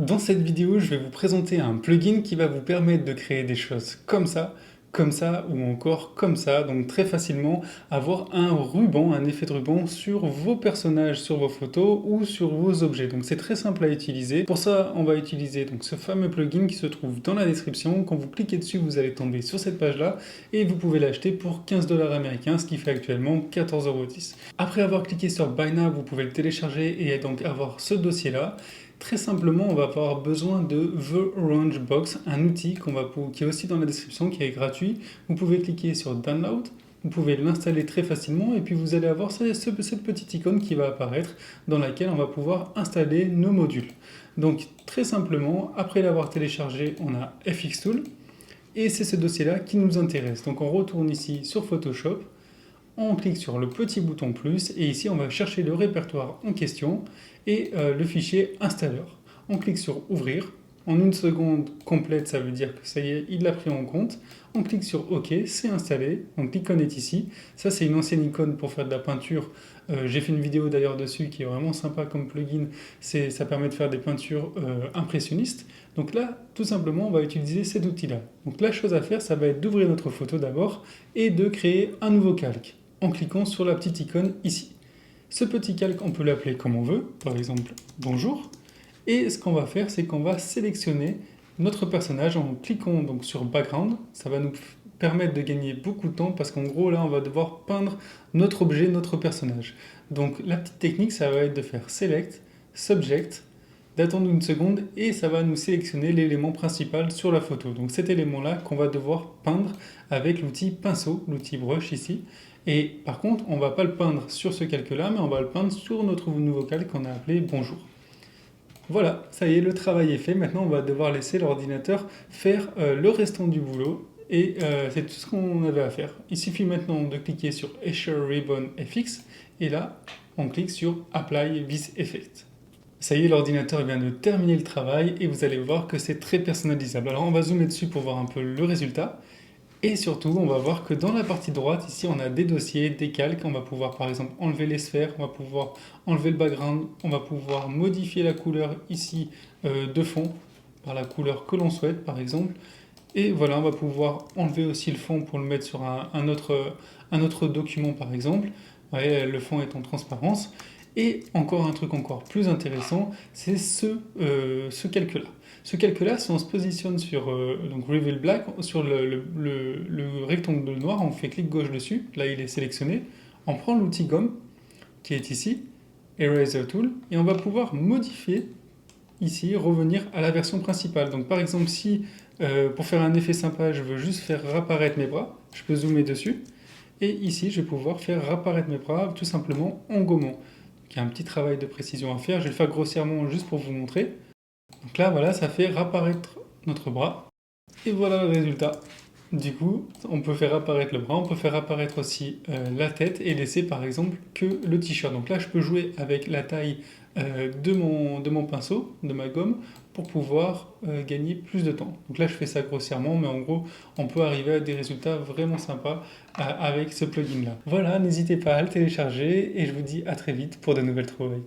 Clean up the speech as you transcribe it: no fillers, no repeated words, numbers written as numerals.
Dans cette vidéo, je vais vous présenter un plugin qui va vous permettre de créer des choses comme ça ou encore comme ça. Donc très facilement avoir un ruban, un effet de ruban sur vos personnages, sur vos photos ou sur vos objets. Donc c'est très simple à utiliser. Pour ça, on va utiliser donc ce fameux plugin qui se trouve dans la description. Quand vous cliquez dessus, vous allez tomber sur cette page-là et vous pouvez l'acheter pour 15 dollars américains, ce qui fait actuellement 14,10 €. Après avoir cliqué sur Buy Now, vous pouvez le télécharger et donc avoir ce dossier-là. Très simplement, on va avoir besoin de The Orange Box, un outil qui est aussi dans la description, qui est gratuit. Vous pouvez cliquer sur Download, vous pouvez l'installer très facilement et puis vous allez avoir cette petite icône qui va apparaître dans laquelle on va pouvoir installer nos modules. Donc très simplement, après l'avoir téléchargé, on a FX Tool et c'est ce dossier-là qui nous intéresse. Donc on retourne ici sur Photoshop, on clique sur le petit bouton plus et ici on va chercher le répertoire en question et le fichier installeur. On clique sur ouvrir. En une seconde complète, ça veut dire que ça y est, il l'a pris en compte. On clique sur OK, c'est installé. Donc l'icône est ici. Ça, c'est une ancienne icône pour faire de la peinture. J'ai fait une vidéo d'ailleurs dessus qui est vraiment sympa comme plugin. Ça permet de faire des peintures impressionnistes. Donc là, tout simplement, on va utiliser cet outil-là. Donc la chose à faire, ça va être d'ouvrir notre photo d'abord et de créer un nouveau calque en cliquant sur la petite icône ici. Ce petit calque, on peut l'appeler comme on veut, par exemple bonjour. Et ce qu'on va faire, c'est qu'on va sélectionner notre personnage en cliquant donc sur background. Ça va nous permettre de gagner beaucoup de temps parce qu'en gros là on va devoir peindre notre objet, notre personnage. Donc la petite technique, ça va être de faire select, subject, d'attendre une seconde et ça va nous sélectionner l'élément principal sur la photo. Donc cet élément-là qu'on va devoir peindre avec l'outil pinceau, l'outil brush ici. Et par contre, on ne va pas le peindre sur ce calque-là, mais on va le peindre sur notre nouveau calque qu'on a appelé bonjour. Voilà, ça y est, le travail est fait. Maintenant, on va devoir laisser l'ordinateur faire le restant du boulot. Et c'est tout ce qu'on avait à faire. Il suffit maintenant de cliquer sur Escher Ribbon FX. Et là, on clique sur Apply this effect. Ça y est, l'ordinateur vient de terminer le travail et vous allez voir que c'est très personnalisable. Alors on va zoomer dessus pour voir un peu le résultat. Et surtout, on va voir que dans la partie droite, ici, on a des dossiers, des calques. On va pouvoir, par exemple, enlever les sphères. On va pouvoir enlever le background. On va pouvoir modifier la couleur ici de fond par la couleur que l'on souhaite, par exemple. Et voilà, on va pouvoir enlever aussi le fond pour le mettre sur un autre document, par exemple. Vous voyez, le fond est en transparence. Et encore un truc encore plus intéressant, c'est ce calque-là. Ce calque-là, si on se positionne sur donc Reveal Black, sur le rectangle noir, on fait clic gauche dessus, là il est sélectionné, on prend l'outil gomme, qui est ici, Eraser Tool, et on va pouvoir modifier, ici, revenir à la version principale. Donc par exemple, si pour faire un effet sympa, je veux juste faire réapparaître mes bras, je peux zoomer dessus, et ici, je vais pouvoir faire réapparaître mes bras tout simplement en gommant. Il y a un petit travail de précision à faire, je vais le faire grossièrement juste pour vous montrer. Donc là, voilà, ça fait réapparaître notre bras. Et voilà le résultat. Du coup, on peut faire apparaître le bras, on peut faire apparaître aussi la tête et laisser par exemple que le t-shirt. Donc là, je peux jouer avec la taille de mon pinceau, de ma gomme, pour pouvoir gagner plus de temps. Donc là, je fais ça grossièrement, mais en gros, on peut arriver à des résultats vraiment sympas avec ce plugin-là. Voilà, n'hésitez pas à le télécharger et je vous dis à très vite pour de nouvelles trouvailles.